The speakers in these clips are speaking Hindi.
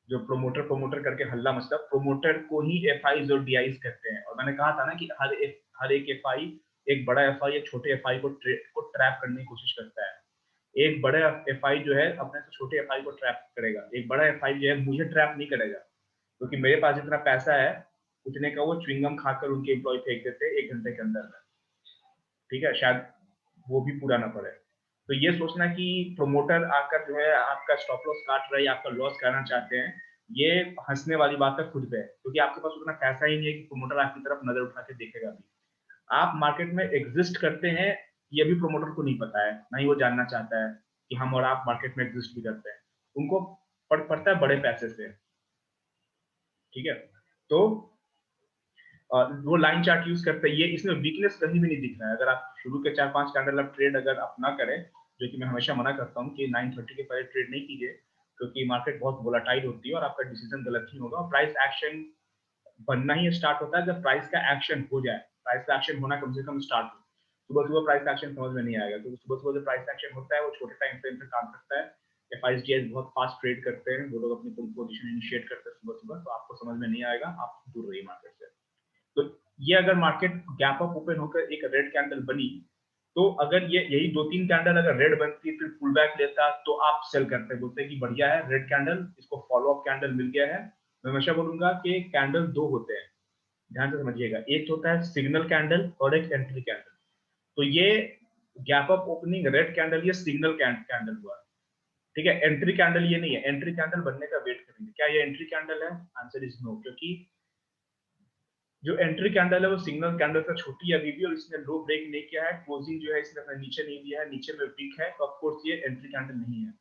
जो प्रोमोटर प्रोमोटर करके हल्ला मचता है, प्रोमोटर को ही एफआईज और डीआईज कहते हैं। और मैंने कहा था ना कि हर एक एफआई, एक बड़ा एफआई एक छोटे एफआई को ट्रैप करने की कोशिश करता है। एक बड़ा एफआई जो है अपने से छोटे एफआई को ट्रैप करेगा, एक बड़ा एफआई जो है मुझे ट्रैप नहीं करेगा, क्योंकि मेरे पास जितना पैसा है उतने का वो च्युइंगम खाकर उनके एम्प्लॉय फेंक देते हैं 1 घंटे के अंदर में। ठीक है, शायद वो भी पूरा ना पड़े। तो ये सोचना कि प्रोमोटर आकर जो है आपका स्टॉप लॉस काट रहा है या आपका लॉस करना चाहते हैं, ये हंसने वाली बात है खुद पे, क्योंकि आपके पास उतना पैसा ही नहीं है कि प्रोमोटर आपकी तरफ नजर उठा के देखेगा भी। आप मार्केट में एग्जिस्ट करते हैं, ये भी प्रोमोटर को नहीं पता है, ना ही वो जानना चाहता है कि हम और आप मार्केट में एग्जिस्ट भी करते हैं। उनको फर्क पड़ता है बड़े पैसे से। ठीक है, तो वो लाइन चार्ट यूज करते हैं, ये इसमें वीकनेस कहीं भी नहीं दिख रहा है। अगर आप शुरू के 4-5 कैंडल आप ट्रेड अगर आप ना करें, जो कि मैं हमेशा मना करता हूँ कि 9:30 के पहले ट्रेड नहीं कीजिए, क्योंकि मार्केट बहुत वोलाटाइल होती है और आपका डिसीजन गलत ही होगा। और प्राइस एक्शन बनना ही स्टार्ट होता है जब प्राइस का एक्शन हो जाए। प्राइस का एक्शन होना कम से कम स्टार्ट हो। सुबह सुबह प्राइस एक्शन समझ में नहीं आएगा, क्योंकि सुबह सुबह जो प्राइस एक्शन होता है वो छोटे टाइम फ्रेम पे काम करता है। एफआईजीएस बहुत फास्ट ट्रेड करते हैं, वो लोग अपनी पोजीशन इनिशिएट करते हैं सुबह सुबह, तो आपको समझ में नहीं आएगा, आप दूर रहिए मार्केट से। तो ये अगर मार्केट गैप अप ओपन होकर एक रेड कैंडल बनी, तो अगर ये यही 2-3 कैंडल अगर रेड बनती फिर पुल बैक लेता, तो आप सेल करते, बोलते कि बढ़िया है रेड कैंडल, इसको फॉलो अप कैंडल मिल गया है। मैं हमेशा बोलूंगा कि कैंडल दो होते हैं, ध्यान से समझिएगा, एक होता है सिग्नल कैंडल और एक एंट्री कैंडल। तो ये gap up opening red candle ये सिग्नल कैंडल हुआ। ठीक है, एंट्री कैंडल ये नहीं है, एंट्री कैंडल बनने का वेट करेंगे। क्या ये एंट्री कैंडल है? आंसर इज नो, क्योंकि जो एंट्री कैंडल है वो सिग्नल कैंडल से छोटी है अभी भी, और इसने लो ब्रेक नहीं किया है, क्लोजिंग जो है इसने अपना नीचे नहीं दिया है, नीचे में वीक है, तो ऑफकोर्स ये एंट्री कैंडल नहीं है।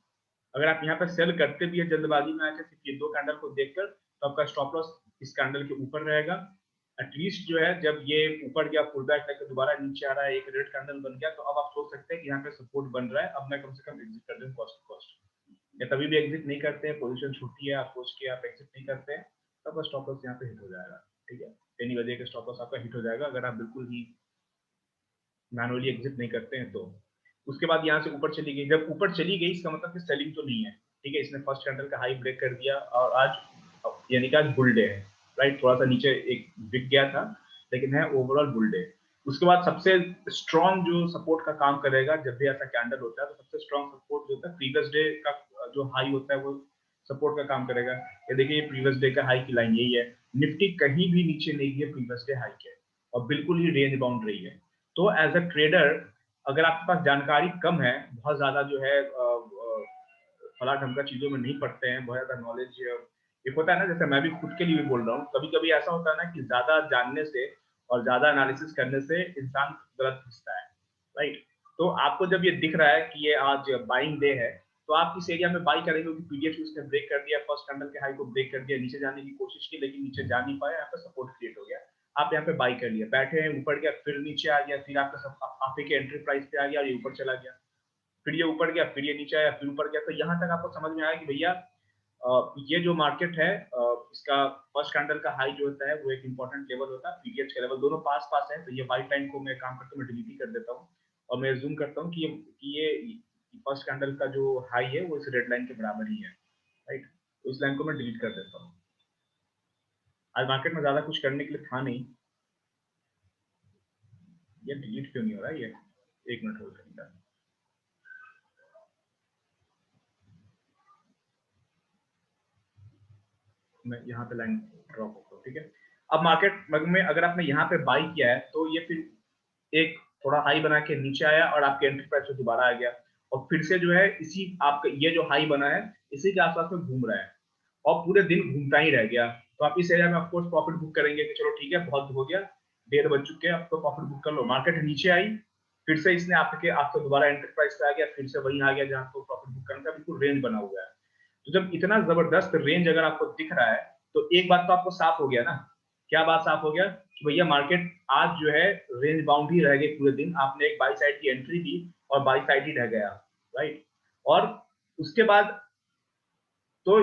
अगर आप यहाँ पे सेल करते भी है जल्दबाजी में आकर सिर्फ ये दो कैंडल को देखकर, तो आपका स्टॉप लॉस इस कैंडल के ऊपर रहेगा। एटलीस्ट जो है जब ये ऊपर गया पुल बैक करके दोबारा नीचे आ रहा है, एक रेड कैंडल बन गया, तो अब आप सोच सकते हैं कि यहाँ पे सपोर्ट बन रहा है, अब मैं कम से कम एग्जिट कर दूं कॉस्ट कॉस्ट। या तभी भी एग्जिट नहीं करते हैं, पोजीशन छोटी है, आप सोच के आप एग्जिट नहीं करते हैं, तब स्टॉप लॉस यहाँ पे हिट हो जाएगा। ठीक है, एनी वजह का स्टॉप लॉस आपका हिट हो जाएगा अगर आप बिल्कुल ही मैनुअली एग्जिट नहीं करते हैं तो। उसके बाद यहाँ से ऊपर चली गई, जब ऊपर चली गई इसका मतलब कि सेलिंग तो नहीं है। ठीक है, इसने फर्स्ट कैंडल का हाई ब्रेक कर दिया और आज यानी कि आज बुल डे है, राइट। थोड़ा सा नीचे एक बिक गया था, लेकिन है ओवरऑल बुल डे। उसके बाद सबसे स्ट्रॉन्ग जो सपोर्ट का काम करेगा जब भी ऐसा कैंडल होता है, तो सबसे स्ट्रॉन्ग सपोर्ट जो होता है प्रीवियस डे का जो हाई होता है वो सपोर्ट का काम करेगा। ये देखिए, ये प्रीवियस डे का हाई की लाइन यही है। निफ्टी कहीं भी नीचे नहीं गई प्रीवियस डे हाई के, और बिल्कुल ही रेंज बाउंड रही है। तो एज अ ट्रेडर अगर आपके पास जानकारी कम है, बहुत ज्यादा जो है फला ढमका चीजों में नहीं पढ़ते हैं, बहुत ज्यादा नॉलेज एक होता है ना, जैसे मैं भी खुद के लिए भी बोल रहा हूँ, कभी कभी ऐसा होता है ना कि ज्यादा जानने से और ज्यादा एनालिसिस करने से इंसान गलत फंसता है, राइट। तो आपको जब ये दिख रहा है कि ये आज बाइंग डे है, तो आप इस एरिया में बाई करेंगे, क्योंकि पीडीएफ उसने ब्रेक कर दिया, फर्स्ट कैंडल के हाई को ब्रेक कर दिया, नीचे जाने की कोशिश की लेकिन नीचे जा नहीं पाया, यहाँ पे सपोर्ट क्रिएट हो गया, आप यहाँ पे बाई कर लिया, बैठे हैं, ऊपर गया फिर नीचे आ गया, फिर आपका सब आप ही के एंट्री प्राइस पे आ गया और ये ऊपर चला गया, फिर ये ऊपर गया, फिर ये नीचे आया, फिर ऊपर गया। तो यहाँ तक आपको समझ में आया कि भैया ये जो मार्केट है इसका फर्स्ट कैंडल का हाई जो होता है वो एक इंपॉर्टेंट लेवल होता है, पीटीएच का लेवल दोनों पास पास है। तो ये व्हाइट लाइन को मैं काम करते मैं डिलीट ही कर देता हूँ, और मैं जूम करता हूँ कि ये फर्स्ट कैंडल का जो हाई है वो इस रेड लाइन के बराबर ही है, राइट। तो इस लाइन को मैं डिलीट कर देता हूँ। आज मार्केट में ज्यादा कुछ करने के लिए था नहीं। ये डिलीट क्यों नहीं हो रहा है? ये एक मिनट होल्ड करेगा, मैं यहाँ पे लाइन ड्रॉ करता हूँ। ठीक है, अब मार्केट में अगर आपने यहाँ पे बाई किया है तो ये फिर एक थोड़ा हाई बना के नीचे आया और आपके एंट्री प्राइस पे दोबारा आ गया, और फिर से जो है इसी आपका ये जो हाई बना है इसी के आसपास में घूम रहा है, और पूरे दिन घूमता ही रह गया। तो आप इस एरिया में ऑफकोर्स प्रॉफिट बुक करेंगे कि चलो ठीक है बहुत हो गया, 1:30 बज चुके हैं, अब तो प्रॉफिट बुक कर लो। मार्केट नीचे आई, फिर से इसने आपको दोबारा एंट्री प्राइस पे आ गया, फिर से वहीं आ गया जहाँ आपको प्रॉफिट बुक करना था, बिल्कुल रेंज बना हुआ है। तो जब इतना जबरदस्त रेंज अगर आपको दिख रहा है, तो एक बात तो आपको साफ हो गया ना। क्या बात साफ हो गया? कि भैया मार्केट आज जो है रेंज बाउंड ही रह गई पूरे दिन, आपने एक बाई साइड की एंट्री दी और बाई साइड ही रह गया, राइट। और उसके बाद तो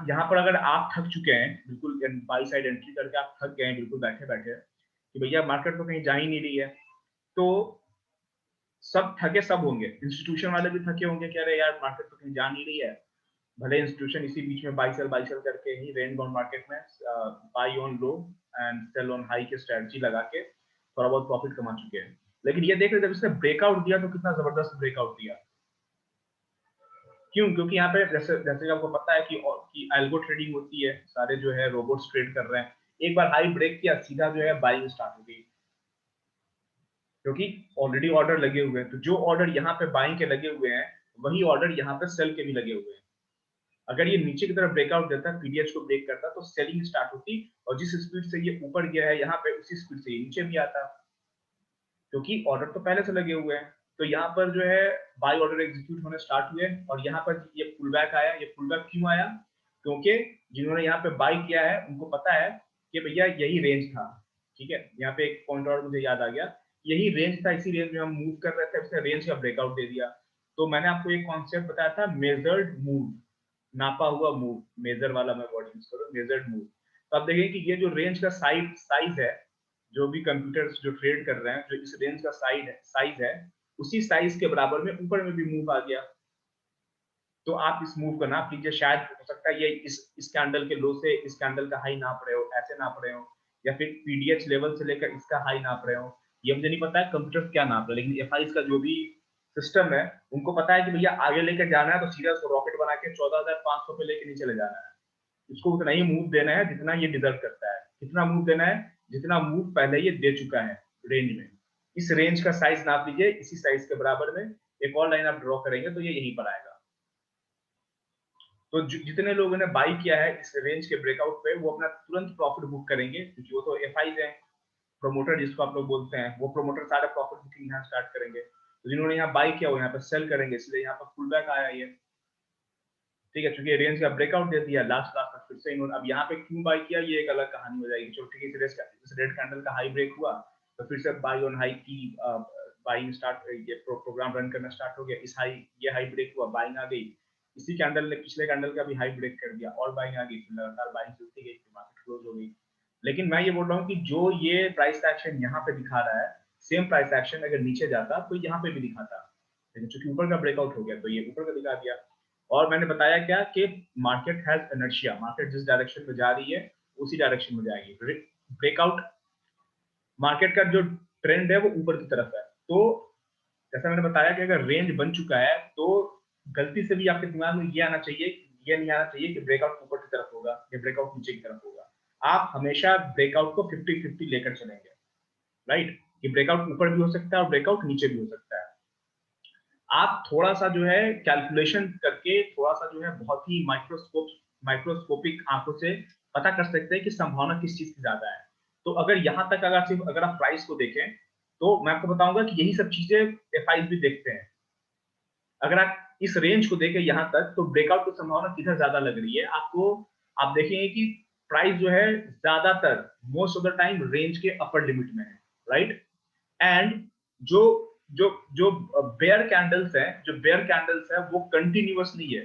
यहाँ पर अगर आप थक चुके हैं बिल्कुल, बाई साइड एंट्री करके आप थक गए हैं बिल्कुल बैठे बैठे कि भैया मार्केट तो कहीं जा ही नहीं रही है, तो सब थके सब होंगे, इंस्टीट्यूशन वाले भी थके होंगे कि अरे यार मार्केट तो कहीं जा नहीं रही है, भले इंस्टीट्यूशन इसी बीच में बाई सेल करके ही रेंज बाउंड मार्केट में buy on low and sell on high की स्ट्रेटजी लगा के थोड़ा बहुत प्रॉफिट कमा चुके हैं। लेकिन ये देख रहे जब इसने ब्रेकआउट दिया तो कितना जबरदस्त ब्रेकआउट दिया। क्यों? क्योंकि यहाँ पे जैसे जैसे आपको पता है कि एल्गो ट्रेडिंग होती है, सारे जो है रोबोट्स ट्रेड कर रहे हैं। एक बार हाई ब्रेक किया, सीधा जो है बाइंग स्टार्ट हो गई, क्योंकि ऑलरेडी ऑर्डर लगे हुए हैं। तो जो ऑर्डर यहाँ पे बाइंग के लगे हुए हैं, वही ऑर्डर यहाँ पे सेल के भी लगे हुए हैं। अगर ये नीचे की तरफ ब्रेकआउट देता है, पीडीएच को ब्रेक करता, तो सेलिंग स्टार्ट होती, और जिस स्पीड से ये ऊपर गया है यहाँ पे, उसी स्पीड से ये नीचे भी आता, क्योंकि ऑर्डर तो पहले से लगे हुए हैं। तो यहाँ पर जो है बाय ऑर्डर एग्जीक्यूट होने स्टार्ट हुए, और यहाँ पर ये पुल बैक आया। ये पुल बैक क्यों आया? क्योंकि जिन्होंने यहाँ पे बाय किया है उनको पता है कि भैया यही रेंज था। ठीक है, यहाँ पे एक पॉइंट और मुझे याद आ गया, यही रेंज था, इसी रेंज में हम मूव कर रहे थे, उसने रेंज का ब्रेकआउट दे दिया। तो मैंने आपको एक कॉन्सेप्ट बताया था, मेजर्ड मूव, नापा हुआ मूव, मेजर वाला मैं वर्ड यूज करूँ, मेजर्ड मूव। तो आप देखेंगे कि ये जो रेंज का साइज है, जो भी कंप्यूटर्स जो ट्रेड कर रहे हैं, जो इस रेंज का साइज है, उसी साइज के बराबर में ऊपर में भी मूव आ गया। तो आप इस मूव का नाप लीजिए, शायद हो सकता है ये इस कैंडल के लो से इस कैंडल का हाई नाप रहे हो, ऐसे नाप रहे हो, या फिर पीडीएच लेवल से लेकर इसका हाई नाप रहे हो। ये मुझे नहीं पता है कंप्यूटर क्या नाप रहे, लेकिन एफआईज का जो भी सिस्टम है, उनको पता है कि भैया आगे लेकर जाना है तो सीधा उसको रॉकेट बना के 14,500 पे लेके नीचे ले जाना है। उसको उतना ही मूव देना है जितना ये डिजर्व करता है। कितना मूव देना है? जितना मूव पहले ये दे चुका है रेंज में। इस रेंज का साइज नाप लीजिए, इसी साइज के बराबर में एक और लाइन आप ड्रॉ करेंगे तो ये यहीं पर आएगा। तो जितने लोगों ने बाई किया है इस रेंज के ब्रेकआउट पे, वो अपना तुरंत प्रॉफिट बुक करेंगे, क्योंकि वो तो एफआईज है, प्रोमोटर जिसको आप लोग बोलते हैं, वो प्रोमोटर सारे प्रॉफिट बुकिंग यहाँ स्टार्ट करेंगे। तो जिन्होंने यहाँ बाई किया वो यहाँ पे सेल करेंगे, इसलिए यहाँ पर पुल बैक आया ये। ठीक है, चूंकि रेंज का ब्रेकआउट दे दिया लास्ट लास्ट तक, फिर से इन्होंने अब यहाँ पे क्यों बाई किया ये एक अलग कहानी हो जाएगी। चलो ठीक है, इस रेड कैंडल का हाई ब्रेक हुआ तो फिर से बाई ऑन हाई की बाइंग स्टार्ट, ये प्रोग्राम रन करना स्टार्ट हो गया। इस हाई, ये हाई ब्रेक हुआ, बाइंग आ गई। इसी कैंडल ने पिछले कैंडल का भी हाई ब्रेक कर दिया और बाइंग आ गई, फिर लगातार बाइंग चलती गई, फिर मार्केट क्लोज हो गई। लेकिन मैं ये बोल रहा हूँ कि जो ये प्राइस एक्शन यहाँ पे दिखा रहा है, सेम प्राइस एक्शन अगर नीचे जाता तो यहाँ पे भी दिखाता, लेकिन चूंकि ऊपर का ब्रेकआउट हो गया तो ये ऊपर का दिखा दिया। और मैंने बताया क्या कि मार्केट हैज इनर्शिया, मार्केट जिस डायरेक्शन में जा रही है उसी डायरेक्शन में जाएगी। ब्रेकआउट, मार्केट का जो ट्रेंड है वो ऊपर की तरफ है। तो जैसा मैंने बताया कि अगर रेंज बन चुका है तो गलती से भी आपके दिमाग में ये आना चाहिए, ये नहीं आना चाहिए कि ब्रेकआउट ऊपर की तरफ होगा या ब्रेकआउट नीचे की तरफ होगा। आप हमेशा ब्रेकआउट को 50-50 लेकर चलेंगे, राइट? कि ब्रेकआउट ऊपर भी हो सकता है और ब्रेकआउट नीचे भी हो सकता है। आप थोड़ा सा जो है कैलकुलेशन करके, थोड़ा सा जो है बहुत ही माइक्रोस्कोपिक आंखों से पता कर सकते हैं कि संभावना किस चीज की ज्यादा है। तो अगर यहाँ तक अगर सिर्फ अगर आप प्राइस को देखें, तो मैं आपको बताऊंगा कि यही सब चीजें एफआईज भी देखते हैं। अगर आप इस रेंज को देखें यहाँ तक, तो ब्रेकआउट की संभावना किधर ज्यादा लग रही है आपको? आप देखेंगे कि प्राइस जो है ज्यादातर most of the time range के अपर लिमिट में है, राइट? एंड जो जो जो बेयर कैंडल्स है, जो बेयर कैंडल्स है वो कंटिन्यूअस नहीं है।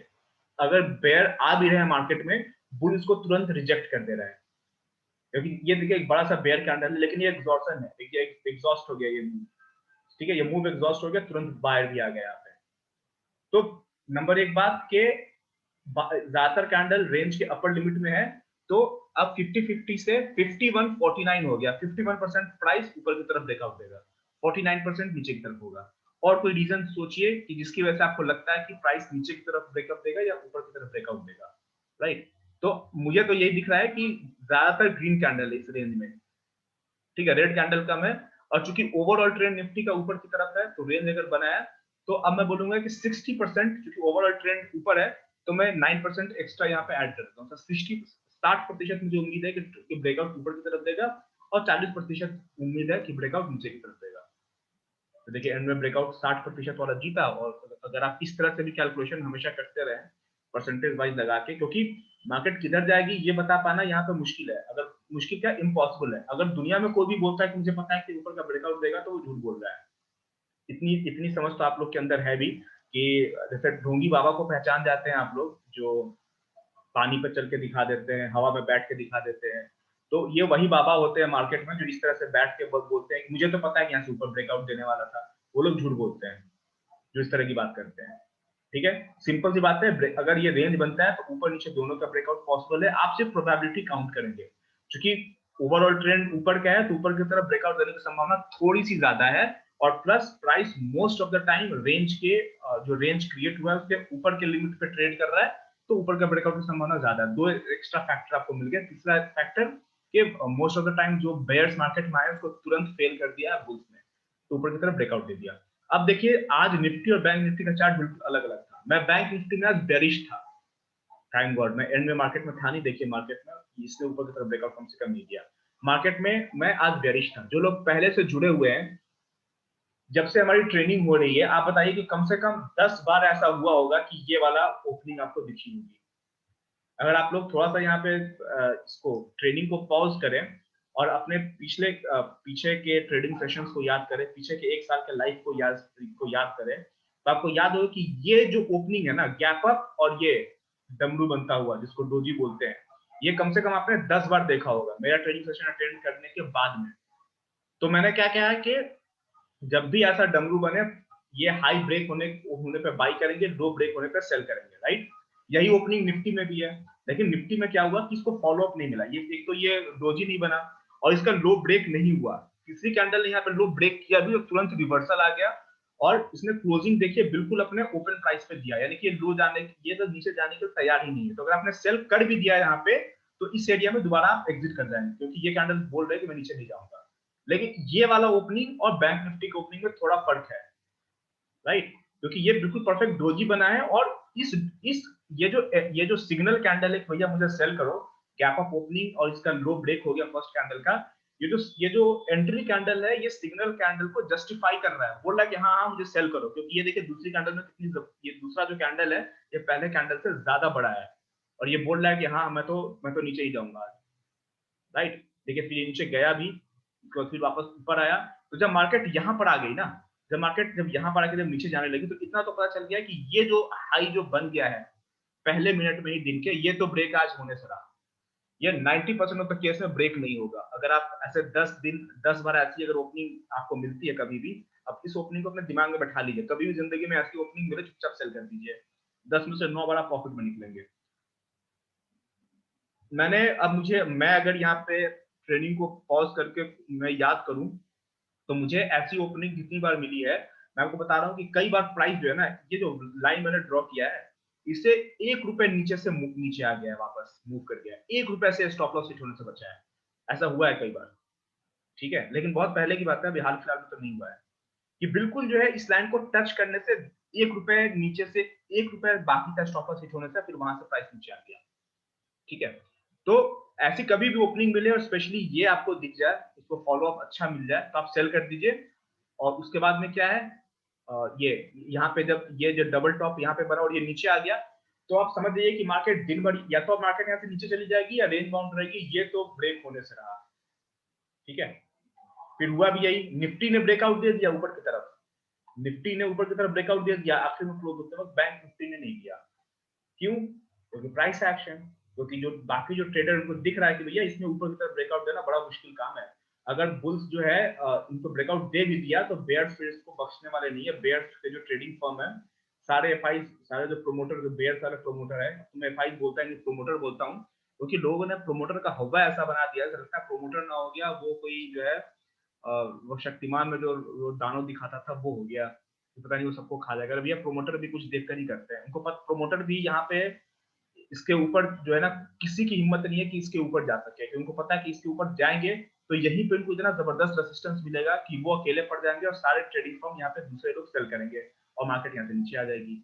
अगर बेयर आ भी रहे हैं मार्केट में, बुल इसको तुरंत रिजेक्ट कर दे रहा है, क्योंकि ये देखिए एक बड़ा सा बेयर कैंडल है, लेकिन ये एग्जॉर्शन है, ये एग्जॉस्ट हो गया ये मूव। ठीक है, ये मूव एग्जॉस्ट हो गया, तुरंत बायर भी आ गया यहाँ पे। तो नंबर एक बात के ज्यादातर कैंडल रेंज के अपर लिमिट में है। तो अब 50-50 से 51-49 हो गया। 51% प्राइस ऊपर की तरफ ब्रेकआउट देगा, 49% नीचे की तरफ होगा। और कोई रीजन सोचिए कि जिसकी वजह से आपको लगता है कि प्राइस नीचे की तरफ ब्रेकअप देगा या ऊपर की तरफ ब्रेकआउट देगा, राइट? तो मुझे तो यही दिख रहा है कि ज्यादातर ग्रीन कैंडल है इस रेंज में। ठीक है, रेड कैंडल कम है। और चूंकि ओवरऑल ट्रेंड निफ्टी का ऊपर की तरफ है, तो रेंज अगर बनाया, तो अब मैं बोलूंगा कि 60%, क्योंकि ओवरऑल ट्रेंड ऊपर है, तो मैं 9% एक्स्ट्रा यहाँ पे ऐड कर देता हूँ। 60% मुझे उम्मीद है कि ब्रेकआउट ऊपर की तरफ देगा, और 40% उम्मीद है कि ब्रेकआउट नीचे की तरफ देगा। तो देखिए एंड में ब्रेकआउट 60% वाला जीता। और अगर आप इस तरह से भी कैलकुलेशन हमेशा करते रहे परसेंटेज वाइज लगा के, क्योंकि मार्केट किधर जाएगी ये बता पाना यहाँ पे मुश्किल है। अगर मुश्किल क्या, इम्पॉसिबल है। अगर दुनिया में कोई भी बोलता है कि मुझे पता है कि ऊपर का ब्रेकआउट देगा, तो वो झूठ बोल रहा है। इतनी इतनी समझ तो आप लोग के अंदर है भी, कि जैसे ढोंगी बाबा को पहचान जाते हैं आप लोग, जो पानी पर चल के दिखा देते हैं, हवा में बैठ के दिखा देते हैं। तो ये वही बाबा होते हैं मार्केट में, जो इस तरह से बैठ के बोलते हैं कि मुझे तो पता है कि यहाँ से ऊपर ब्रेकआउट देने वाला था। वो लोग झूठ बोलते हैं जो इस तरह की बात करते हैं। ठीक है, सिंपल सी बात है, अगर ये रेंज बनता है तो ऊपर नीचे दोनों का ब्रेकआउट पॉसिबल है। आप सिर्फ प्रोबेबिलिटी काउंट करेंगे, क्योंकि ओवरऑल ट्रेंड ऊपर का है तो ऊपर की तरफ ब्रेकआउट देने की संभावना थोड़ी सी ज्यादा है, और plus price most of the time range के जो रेंज क्रिएट हुआ है उसके ऊपर के लिमिट पे ट्रेड कर रहा है, तो ऊपर का ब्रेकआउट की संभावना ज्यादा है। दो एक्स्ट्रा फैक्टर आपको मिल गया। तीसरा फैक्टर कि मोस्ट ऑफ द टाइम जो बेयर्स मार्केट में आया उसको तुरंत फेल कर दिया बुल्स ने, तो ऊपर की तरफ ब्रेकआउट दे दिया। अब देखिए आज निफ्टी और बैंक निफ्टी का चार्ट बिल्कुल अलग अलग था। मैं बैंक निफ्टी में आज बेरिश था, थैंक गॉड, मैं एंड में मार्केट में था नहीं। देखिए मार्केट में इसने ऊपर की तरफ ब्रेकआउट कम से कम नहीं दिया। मार्केट में मैं आज बेरिश था। जो लोग पहले से जुड़े हुए हैं, जब से हमारी ट्रेनिंग हो रही है, आप बताइए कि कम से कम 10 बार ऐसा हुआ होगा कि ये वाला ओपनिंग आपको दिखी होगी। अगर आप लोग थोड़ा सा यहाँ पे इसको ट्रेनिंग को पॉज करें और अपने पीछे के ट्रेडिंग सेशंस को याद करें, पीछे के एक साल के लाइफ को याद करें, तो आपको याद होगा कि ये जो ओपनिंग है ना, गैप अप और ये डमरू बनता हुआ जिसको डोजी बोलते हैं, ये कम से कम आपने 10 बार देखा होगा मेरा ट्रेडिंग सेशन अटेंड करने के बाद में। तो मैंने क्या कहा है कि जब भी ऐसा डमरू बने, ये हाई ब्रेक होने पे बाई करेंगे, लो ब्रेक होने पे सेल करेंगे, राइट। यही ओपनिंग निफ्टी में भी है। लेकिन निफ्टी में क्या हुआ कि इसको फॉलो अप नहीं मिला। ये एक तो ये डोजी नहीं बना और इसका लो ब्रेक नहीं हुआ। किसी कैंडल ने यहाँ पे लो ब्रेक किया भी और तुरंत रिवर्सल आ गया, और इसने क्लोजिंग देखिए बिल्कुल अपने ओपन प्राइस पे दिया, यानी कि लो जाने ये तो नीचे जाने के तैयार ही नहीं है। तो अगर आपने सेल कर भी दिया यहाँ पे, तो इस एरिया में दोबारा आप एग्जिट कर जाएंगे, क्योंकि ये कैंडल बोल रहे हैं कि मैं नीचे नहीं जाऊंगा। लेकिन ये वाला ओपनिंग और बैंक निफ्टी के ओपनिंग में थोड़ा फर्क है, राइट, क्योंकि ये बिल्कुल परफेक्ट डोजी बना है। और इस ये जो सिग्नल कैंडल है भैया मुझे सेल करो, गैप अप ओपनिंग और इसका लो ब्रेक हो गया फर्स्ट कैंडल का, ये जो एंट्री कैंडल है, ये सिग्नल कैंडल को जस्टिफाई कर रहा है, बोल रहा है कि हाँ हाँ मुझे सेल करो, क्योंकि ये देखिए दूसरी कैंडल में कितनी, ये दूसरा जो कैंडल है ये पहले कैंडल से ज्यादा बड़ा है, और ये बोल रहा है कि हाँ मैं तो नीचे ही जाऊंगा, राइट। देखिए फिर नीचे गया भी, फिर वापस ऊपर आया। तो जब मार्केट यहाँ पर आ गई ना, जब यहाँ पर आके जब नीचे जाने लगी, तो इतना तो पता चल गया कि ये जो हाई जो बन गया है पहले मिनट में ही दिन के, ये तो ब्रेक आज होने से रहा। ये 90% ऑफ द केस में ब्रेक नहीं होगा। अगर आप ऐसे 10 बार ऐसी अगर ओपनिंग आपको मिलती है कभी भी, अब इस ओपनिंग को अपने दिमाग में बैठा लीजिए, कभी भी जिंदगी में ऐसी ओपनिंग मिले चुपचाप सेल कर दीजिए, 10 में से 9 बार आप प्रॉफिट में निकलेंगे। मैं अगर यहाँ पे ट्रेनिंग को पॉज करके मैं याद करूं, तो मुझे ऐसी ओपनिंग जितनी बार मिली है, मैं आपको बता रहा हूँ कि कई बार प्राइस जो है ना, ये जो लाइन मैंने ड्रॉ किया है, इसे 1 रुपए नीचे से नीचे आ गया है, वापस मूव कर गया है, 1 रुपए से स्टॉप लॉस हिट होने से बचा है। ऐसा हुआ है कई बार, ठीक है, लेकिन बहुत पहले की बात है, अभी हाल फिलहाल में तो नहीं हुआ है। कि बिल्कुल जो है इस लाइन को टच करने से 1 रुपए नीचे से, 1 रुपए बाकी का स्टॉप लॉस हिट होने से फिर वहां से प्राइस नीचे आ गया, ठीक है। तो ऐसी कभी भी ओपनिंग मिले और स्पेशली ये आपको दिख जाए, इसको फॉलो अप अच्छा मिल जाए, तो आप सेल कर दीजिए। और उसके बाद में क्या है, ये यहाँ पे जब ये जो डबल टॉप यहाँ पे बना और ये नीचे आ गया, तो आप समझ जाइए कि मार्केट दिन भर या तो मार्केट यहाँ से नीचे चली जाएगी या रेंज बाउंड रहेगी, ये तो ब्रेक होने से रहा, ठीक है। फिर हुआ भी यही, निफ्टी ने ब्रेकआउट दे दिया ऊपर की तरफ, निफ्टी ने ऊपर की तरफ ब्रेकआउट दे दिया, आखिर में क्लोज होते वक्त बैंक निफ्टी ने नहीं दिया। क्यों? क्योंकि प्राइस एक्शन, क्योंकि जो बाकी जो ट्रेडर उनको दिख रहा है कि भैया इसमें ऊपर की तरफ ब्रेकआउट देना बड़ा मुश्किल काम है। अगर बुल्स जो है इनको ब्रेकआउट दे भी दिया, तो बेयर्स फिर इसको बख्शने वाले नहीं है। बेयर्स के जो ट्रेडिंग फर्म है, सारे एफआई, सारे जो प्रोमोटर, जो बेयर्स वाले प्रोमोटर है, मैं एफआई बोलता है, प्रोमोटर बोलता हूँ, क्योंकि लोगों ने प्रोमोटर का हवा ऐसा बना दिया, लगता है प्रोमोटर ना हो गया वो कोई जो है वो शक्तिमान में जो दानव दिखाता था वो हो गया, तो पता नहीं वो सबको खा जाएगा। भैया प्रोमोटर भी कुछ देखकर ही करते हैं, उनको पता प्रोमोटर भी यहाँ पे इसके ऊपर जो है ना, किसी की हिम्मत नहीं है कि इसके ऊपर जा सके, क्योंकि उनको पता है कि इसके ऊपर जाएंगे तो यहीं पे इनको इतना जबरदस्त रेसिस्टेंस मिलेगा कि वो अकेले पड़ जाएंगे और सारे ट्रेडिंग फर्म यहाँ पे दूसरे लोग सेल करेंगे और मार्केट यहाँ से नीचे आ जाएगी।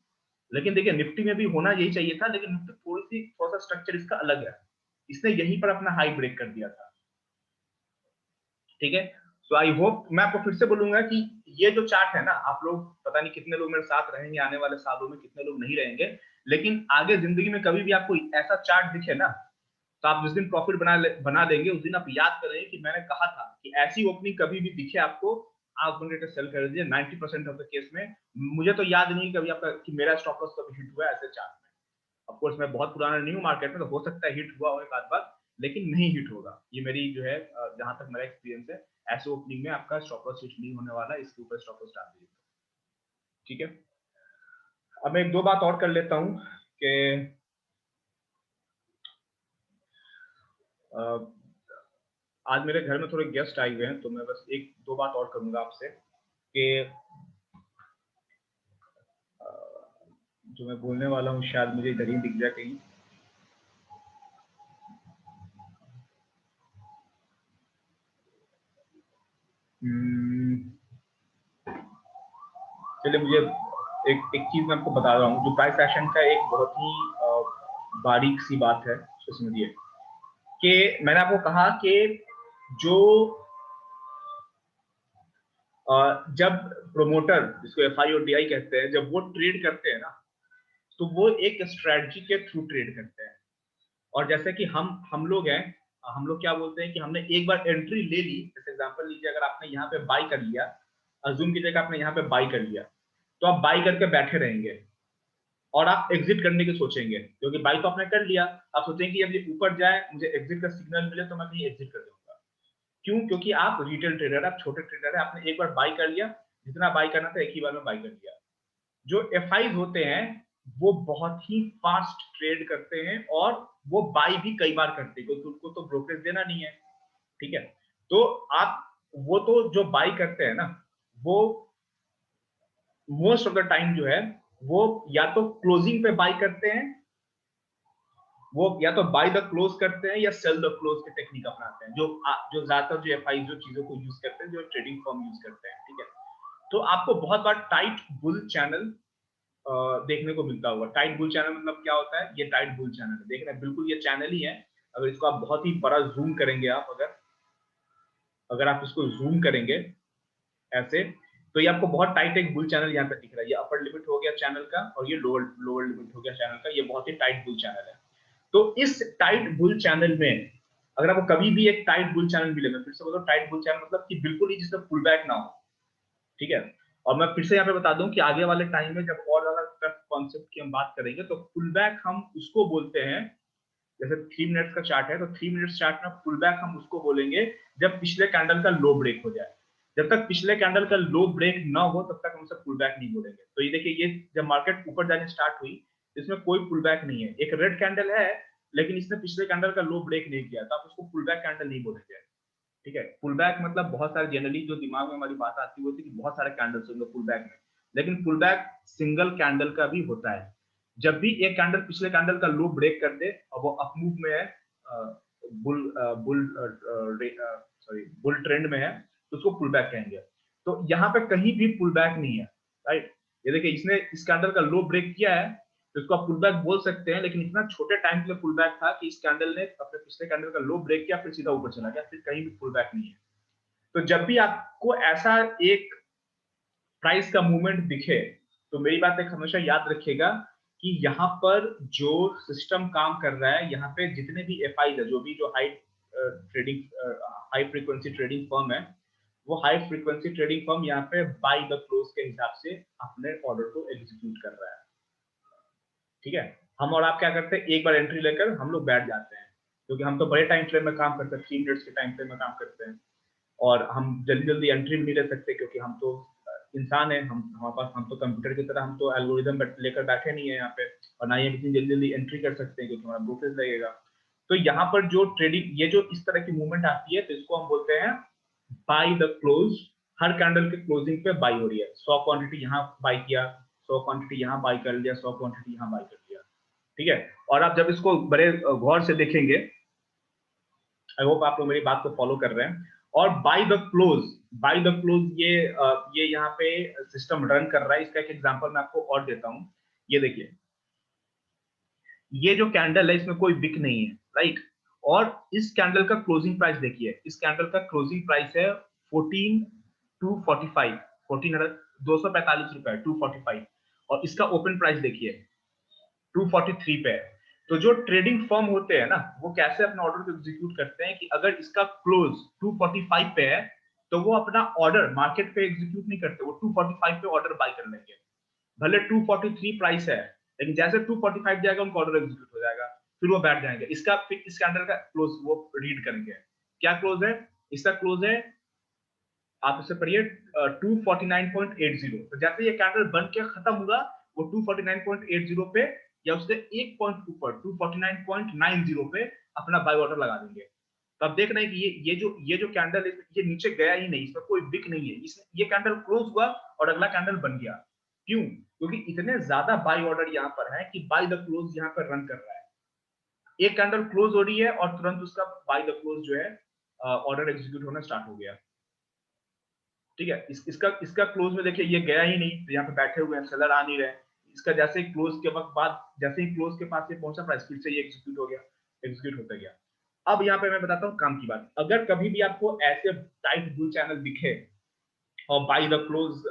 लेकिन देखिए निफ्टी में भी होना यही चाहिए था, लेकिन निफ्टी थोड़ा सा स्ट्रक्चर इसका अलग है, इसने यहीं पर अपना हाई ब्रेक कर दिया था, ठीक है। सो आई होप, मैं आपको फिर से बोलूंगा कि ये जो चार्ट है ना, आप लोग पता नहीं कितने लोग मेरे साथ रहेंगे आने वाले सालों में, कितने लोग नहीं रहेंगे, लेकिन आगे जिंदगी में कभी भी आपको ऐसा चार्ट दिखे ना, तो आप जिस दिन प्रॉफिट बना देंगे उस दिन आप याद करेंगे कि मैंने कहा था कि ऐसी ओपनिंग कभी भी दिखे आपको, आप उनको सेल कर दीजिए। 90% ऑफ द केस में मुझे तो याद नहीं कभी आपका कि मेरा स्टॉप लॉस कभी हिट हुआ है ऐसे चार्ट में। ऑफ कोर्स मैं बहुत पुराना नहीं हूँ मार्केट में, तो हो सकता है हिट हुआ हो एक आध बार, लेकिन नहीं हिट होगा। ये मेरी जो है जहां तक मेरा एक्सपीरियंस है, ऐसे ओपनिंग में आपका स्टॉप लॉस हिट नहीं होने वाला, इसके ऊपर स्टॉप लॉस डाल दीजिए, ठीक है। अब मैं एक दो बात और कर लेता हूँ कि आज मेरे घर में थोड़े गेस्ट आए हुए हैं, तो मैं बस एक दो बात और करूंगा आपसे कि जो मैं बोलने वाला हूँ शायद मुझे इधर ही दिख जाए कहीं। चलिए, मुझे एक एक चीज मैं आपको बता रहा हूँ, जो प्राइस एक्शन का एक बहुत ही बारीक सी बात है, उसको समझिए कि मैंने आपको कहा कि जो जब प्रोमोटर, जिसको एफआई और डीआई कहते हैं, जब वो ट्रेड करते हैं ना, तो वो एक स्ट्रेटजी के थ्रू ट्रेड करते हैं। और जैसे कि हम लोग हैं, हम लोग क्या बोलते हैं कि हमने एक बार एंट्री ले ली। जैसे एग्जांपल लीजिए, अगर आपने यहाँ पे बाई कर लिया, अज्यूम कीजिएगा आपने यहाँ पे बाई कर लिया, तो आप बाई करके बैठे रहेंगे और आप एग्जिट करने की सोचेंगे, क्योंकि बाई तो आपने कर लिया। आप सोचेंगे कि अब ये ऊपर जाए, मुझे एग्जिट का सिग्नल मिले तो मैं कहीं एग्जिट कर दूंगा। क्यों? क्योंकि आप रिटेल ट्रेडर, आप छोटे ट्रेडर है, आपने एक बार बाई कर लिया, जितना बाई करना था एक ही बार में बाई कर लिया। जो एफआई होते हैं वो बहुत ही फास्ट ट्रेड करते हैं और वो बाई भी कई बार करते हैं, क्योंकि उनको तो ब्रोकरेज देना नहीं है। ठीक है, तो आप, वो तो जो बाई करते हैं ना, वो मोस्ट ऑफ द टाइम जो है वो या तो क्लोजिंग पे बाई करते हैं, वो या तो बाय द क्लोज करते हैं या सेल द क्लोज की टेक्निक अपनाते हैं, जो ज्यादातर जो एफआई जो चीजों को यूज करते हैं, जो ट्रेडिंग फर्म यूज करते हैं। ठीक है, तो आपको बहुत बार टाइट बुल चैनल देखने को मिलता होगा। टाइट बुल चैनल मतलब क्या होता है? ये टाइट बुल चैनल है, देख रहे हैं, बिल्कुल ये चैनल ही है। अगर इसको आप बहुत ही बड़ा जूम करेंगे, आप अगर अगर आप इसको जूम करेंगे ऐसे, तो ये आपको बहुत टाइट एक बुल चैनल यहाँ पे दिख रहा है। ये अपर लिमिट हो गया चैनल का और ये लोअर लोअर लिमिट हो गया चैनल का। ये बहुत ही टाइट बुल चैनल है। तो इस टाइट बुल चैनल में अगर आपको कभी भी एक टाइट बुल चैनल मिले, मैं फिर से बोल रहा हूँ, टाइट बुल चैनल मतलब कि बिल्कुल ही जिसमें पुल बैक ना हो। ठीक है, और मैं फिर से यहाँ पे बता दूं कि आगे वाले टाइम में जब और ज्यादा टफ कॉन्सेप्ट की हम बात करेंगे, तो पुल बैक हम उसको बोलते हैं। जैसे 3 मिनट्स का चार्ट है, तो 3 मिनट्स चार्ट में पुल बैक हम उसको बोलेंगे जब पिछले कैंडल का लो ब्रेक हो जाए। जब तक पिछले कैंडल का लो ब्रेक ना हो तब तक हम उसे पुल बैक नहीं बोलेंगे। तो ये देखिए, ये जब मार्केट ऊपर जाने स्टार्ट हुई, इसमें कोई पुल बैक नहीं है, एक रेड कैंडल है, लेकिन इसने पिछले कैंडल का लो ब्रेक नहीं किया, तो आप उसको पुल बैक कैंडल नहीं बोलेंगे। ठीक है, पुल बैक मतलब बहुत सारे, जनरली जो दिमाग में हमारी बात आती है वो थी कि बहुत सारे कैंडल्स होंगे पुल बैक में, लेकिन पुल बैक सिंगल कैंडल का भी होता है। जब भी एक कैंडल पिछले कैंडल का लो ब्रेक कर दे और वो अप मूव में है, bull bull sorry bull trend में है, तो उसको पुल बैक कहेंगे। तो यहाँ पे कहीं भी पुल बैक नहीं है, राइट। ये देखिए, इसने इस कैंडल का लो ब्रेक किया है, तो इसको आप पुल बैक बोल सकते हैं, लेकिन इतना छोटे टाइम के लिए पुल बैक था कि इस कैंडल ने अपने पिछले कैंडल का लो ब्रेक किया, फिर सीधा ऊपर चला गया, फिर कहीं भी पुल बैक नहीं है। तो जब भी आपको ऐसा एक प्राइस का मूवमेंट दिखे, तो मेरी बात एक हमेशा याद रखिएगा कि यहाँ पर जो सिस्टम काम कर रहा है, यहाँ पे जितने भी एफ है, जो भी जो trading high frequency trading firm है, वो हाई फ्रीक्वेंसी ट्रेडिंग फर्म यहाँ पे बाय द क्लोज के हिसाब से अपने ऑर्डर को एग्जीक्यूट कर रहा है। ठीक है, हम और आप क्या करते हैं, एक बार एंट्री लेकर हम लोग बैठ जाते हैं, क्योंकि हम तो बड़े टाइम फ्रेम में काम करते हैं, 3 मिनट्स के टाइम फ्रेम में काम करते हैं, और हम जल्दी जल्दी एंट्री भी नहीं ले सकते, क्योंकि हम तो इंसान है, हम हमारे पास, हम तो कंप्यूटर की तरह, हम तो एल्गोरिदम लेकर बैठे नहीं है यहाँ पे, और ना ही हम इतनी जल्दी जल्दी एंट्री कर सकते हैं, क्योंकि हमारा ब्रोकरेज लगेगा। तो यहाँ पर जो ट्रेडिंग, ये जो इस तरह की मूवमेंट आती है, तो इसको हम बोलते हैं by the close. Her candle के क्लोजिंग पे बाई हो रही है, 100 क्वांटिटी यहाँ बाई किया, 100 क्वांटिटी यहाँ बाई कर लिया, 100 क्वांटिटी यहाँ बाई कर लिया। ठीक है, और आप जब इसको बड़े गौर से देखेंगे, आई होप आप लोग मेरी बात को फॉलो कर रहे हैं। और by the close, by the close ये यहाँ पे सिस्टम रन कर रहा है। इसका एक एग्जांपल मैं आपको और देता हूं। ये देखिए, ये जो कैंडल है इसमें कोई बिक नहीं है, राइट। और इस कैंडल का क्लोजिंग प्राइस देखिए, इस कैंडल का क्लोजिंग प्राइस है 14,245, 14,245 रुपए, 245। और इसका ओपन प्राइस देखिए 243 पे है। तो जो ट्रेडिंग फर्म होते हैं ना, वो कैसे अपना ऑर्डर को एग्जीक्यूट करते हैं कि अगर इसका क्लोज 245 पे है, तो वो अपना ऑर्डर मार्केट पे एग्जीक्यूट नहीं करते, वो 245 पे ऑर्डर बाय कर लेंगे। भले 243 प्राइस है, लेकिन जैसे 245 जाएगा उनका ऑर्डर एग्जीक्यूट हो जाएगा, फिर वो बैठ जाएंगे। इसका फिर इस कैंडल का क्लोज वो रीड करेंगे, क्या क्लोज है इसका? क्लोज है, आप इसे पढ़िए, 249.80। तो जैसे ये कैंडल बन के खत्म हुआ, वो 249.80 पे या उससे एक पॉइंट ऊपर 249.90 पे अपना बाय ऑर्डर लगा देंगे। तो आप देख रहे हैं कि ये जो कैंडल है ये नीचे गया ही नहीं, इसमें कोई बिक नहीं है, ये कैंडल क्लोज हुआ और अगला कैंडल बन गया। क्यों? क्योंकि इतने ज्यादा बाय ऑर्डर यहाँ पर है कि बाय द क्लोज यहाँ पर रन कर रहा है। एक कैंडल क्लोज हो रही है और तुरंत उसका बाय द क्लोज जो है ऑर्डर एग्जीक्यूट होना स्टार्ट हो गया। ठीक है, इसका क्लोज में देखिए ये गया ही नहीं, तो यहाँ पे बैठे हुए हैं, सेलर आ नहीं रहे। इसका जैसे ही क्लोज के वक्त बाद जैसे ही क्लोज के पास ये पहुंचा प्राइस फिर से ये एग्जीक्यूट हो गया, एग्जीक्यूट होता गया। अब यहाँ पे मैं बताता हूँ काम की बात। अगर कभी भी आपको ऐसे टाइट बुल चैनल दिखे और बाय द क्लोज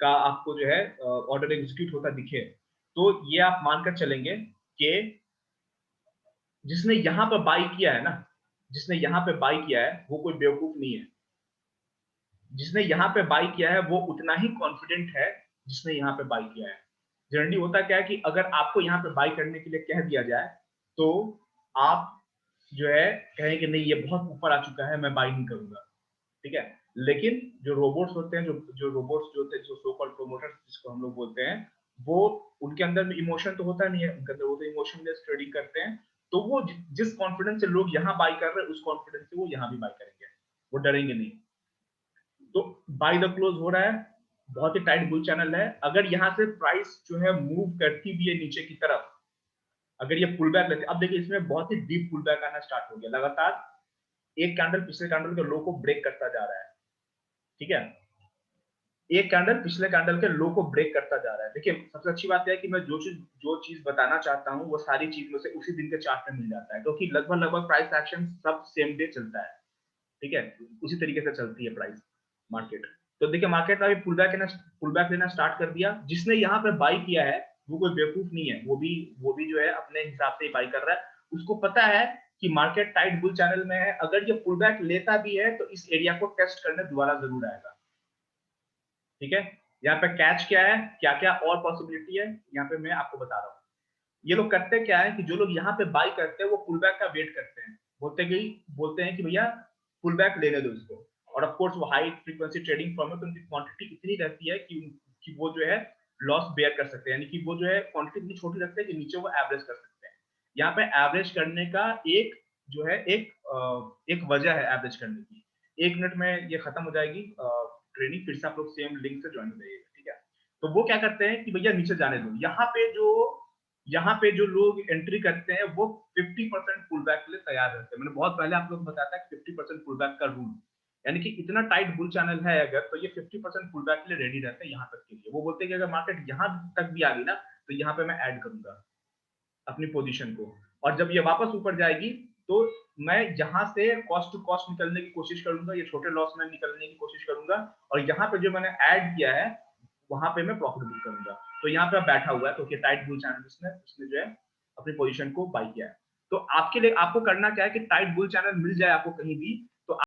का आपको जो है ऑर्डर एग्जीक्यूट होता दिखे, तो ये आप मानकर चलेंगे कि जिसने यहाँ पर बाई किया है ना, जिसने यहाँ पे बाई किया है वो कोई बेवकूफ नहीं है। जिसने यहाँ पे बाई किया है वो उतना ही कॉन्फिडेंट है जिसने यहाँ पे बाई किया है। जनरली होता क्या है कि अगर आपको यहाँ पे बाई करने के लिए कह दिया जाए तो आप जो है कहें कि नहीं ये बहुत ऊपर आ चुका है, मैं बाई नहीं करूंगा। ठीक है, लेकिन जो रोबोट्स होते हैं, जो रोबोट्स जो होते हैं, जो सो कॉल्ड प्रोमोटर्स जिसको हम लोग बोलते हैं, वो उनके अंदर में इमोशन तो होता नहीं है, उनके अंदर वो तो इमोशनलेस ट्रेडिंग करते हैं। तो वो जिस कॉन्फिडेंस से लोग यहाँ बाई कर रहे हैं उस कॉन्फिडेंस से वो यहाँ भी बाई करेंगे, वो डरेंगे नहीं। तो बाय द क्लोज हो रहा है, बहुत ही टाइट बुल चैनल है। अगर यहाँ से प्राइस जो है मूव करती भी है नीचे की तरफ, अगर ये पुल बैक लेते, अब देखिए इसमें बहुत ही डीप पुल बैक आना स्टार्ट हो गया, लगातार एक कैंडल पिछले कैंडल के लो को ब्रेक करता जा रहा है। ठीक है, एक कैंडल पिछले कैंडल के लो को ब्रेक करता जा रहा है। देखिए सबसे अच्छी बात है कि मैं जो चीज बताना चाहता हूँ वो सारी चीज मुझे उसी दिन के चार्ट में मिल जाता है, क्योंकि लगभग प्राइस एक्शन सब सेम डे चलता है। ठीक है, उसी तरीके से चलती है प्राइस मार्केट। तो देखिए मार्केट ने अभी पुल बैक लेना स्टार्ट कर दिया। जिसने यहाँ पे बाई किया है वो कोई बेवकूफ नहीं है, वो भी जो है अपने हिसाब से ही बाई कर रहा है। उसको पता है कि मार्केट टाइट बुल चैनल में है, अगर ये पुल बैक लेता भी है तो इस एरिया को टेस्ट करने दोबारा जरूर आएगा। ठीक है, यहाँ पे कैच क्या है, क्या क्या और पॉसिबिलिटी है यहाँ पे मैं आपको बता रहा हूँ। ये लोग करते क्या है कि जो लोग यहाँ पे बाई करते हैं वो पुल बैक का वेट करते हैं, बोलते हैं कि भैया पुल बैक लेने दो इसको। और ऑफ कोर्स वो हाई फ्रीक्वेंसी ट्रेडिंग फर्म है तो उनकी क्वांटिटी इतनी रहती है कि वो जो है लॉस बेयर कर सकते हैं, यानी कि वो जो है क्वांटिटी इतनी छोटी रखते हैं कि नीचे वो एवरेज कर सकते हैं। यहाँ पे एवरेज करने का एक जो है एक वजह है एवरेज करने की। 1 मिनट में ये खत्म हो जाएगी ट्रेनिंग, फिर से आप लोग सेम लिंक से ज्वाइन हो जाइएगा। ठीक है, तो वो क्या करते हैं कि भैया नीचे जाने दो। यहाँ पे जो लोग एंट्री करते हैं वो 50% पुल बैक के लिए तैयार रहते हैं। मैंने बहुत पहले आप लोग को बताया था कि 50% पुल बैक का रूल, यानी कि इतना टाइट बुल चैनल है अगर, तो ये 50% पुल बैक के लिए रेडी रहते हैं यहाँ तक के लिए। वो बोलते हैं कि अगर मार्केट यहाँ तक भी आ गई ना तो यहाँ पे मैं ऐड करूंगा अपनी पोजीशन को, और जब ये वापस ऊपर जाएगी तो मैं यहाँ से कॉस्ट टू कॉस्ट निकलने की कोशिश करूंगा, ये छोटे लॉस में निकलने की कोशिश करूंगा, और यहाँ पे जो मैंने ऐड किया है वहां पे मैं प्रॉफिट बुक करूंगा। तो यहाँ पे बैठा हुआ है क्योंकि टाइट बुल चैनल उसने जो है अपनी पोजीशन को बाई किया है। तो आपके लिए आपको करना क्या है कि टाइट बुल चैनल मिल जाए आपको कहीं भी,